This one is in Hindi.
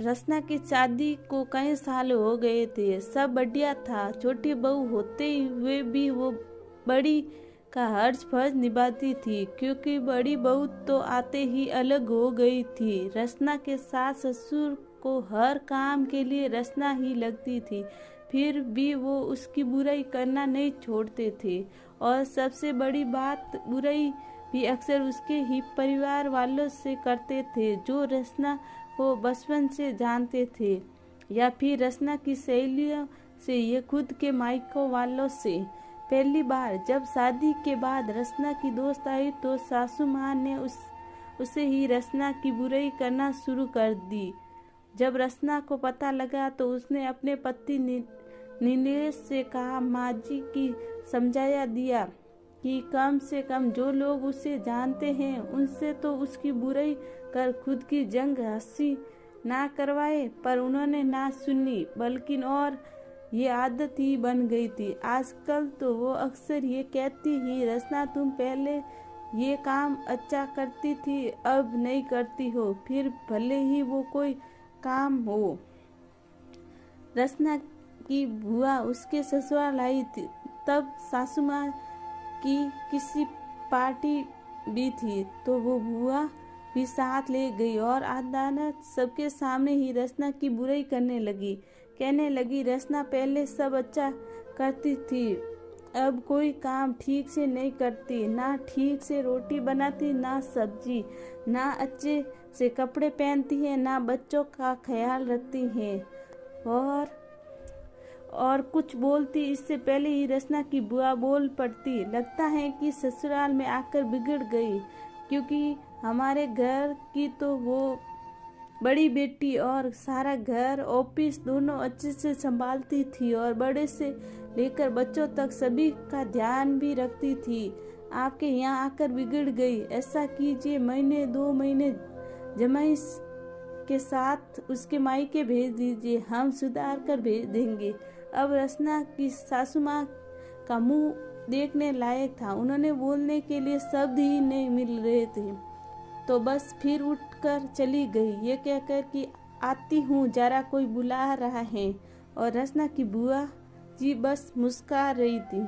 रसना की शादी को कई साल हो गए थे। सब बढ़िया था। छोटी बहू होते हुए भी वो बड़ी का हर्ज फर्ज निभाती थी, क्योंकि बड़ी बहू तो आते ही अलग हो गई थी। रसना के सास ससुर को हर काम के लिए रसना ही लगती थी, फिर भी वो उसकी बुराई करना नहीं छोड़ते थे। और सबसे बड़ी बात, बुराई भी अक्सर उसके ही परिवार वालों से करते थे, जो रसना को बचपन से जानते थे, या फिर रसना की सहेलियों से या खुद के मायकों वालों से। पहली बार जब शादी के बाद रसना की दोस्त आई तो सासू माँ ने उसे ही रसना की बुराई करना शुरू कर दी। जब रसना को पता लगा तो उसने अपने पति नीलेश से कहा, माँ जी की समझाया दिया कि कम से कम जो लोग उसे जानते हैं उनसे तो उसकी बुराई कर खुद की जंग हंसी ना करवाए, पर उन्होंने ना सुनी, बल्कि और ये आदत ही बन गई थी। आजकल तो वो अक्सर ये कहती ही, रसना तुम पहले ये काम अच्छा करती थी, अब नहीं करती हो, फिर भले ही वो कोई काम हो। रसना की बुआ उसके ससुराल आई थी, तब सासू माँ की किसी पार्टी भी थी, तो वो बुआ भी साथ ले गई और अचानक सबके सामने ही रसना की बुराई करने लगी। कहने लगी, रसना पहले सब अच्छा करती थी, अब कोई काम ठीक से नहीं करती, ना ठीक से रोटी बनाती, ना सब्जी, ना अच्छे से कपड़े पहनती है, ना बच्चों का ख्याल रखती है, और कुछ बोलती इससे पहले ही रसना की बुआ बोल पड़ती, लगता है कि ससुराल में आकर बिगड़ गई, क्योंकि हमारे घर की तो वो बड़ी बेटी और सारा घर ऑफिस दोनों अच्छे से संभालती थी और बड़े से लेकर बच्चों तक सभी का ध्यान भी रखती थी। आपके यहाँ आकर बिगड़ गई। ऐसा कीजिए, महीने 2 महीने जमाई के साथ उसके मायके भेज दीजिए, हम सुधार कर भेज देंगे। अब रसना की सासू माँ का मुंह देखने लायक था। उन्होंने बोलने के लिए शब्द ही नहीं मिल रहे थे, तो बस फिर उठकर चली गई, ये कहकर कि आती हूँ, जरा कोई बुला रहा है। और रसना की बुआ जी बस मुस्कुरा रही थी।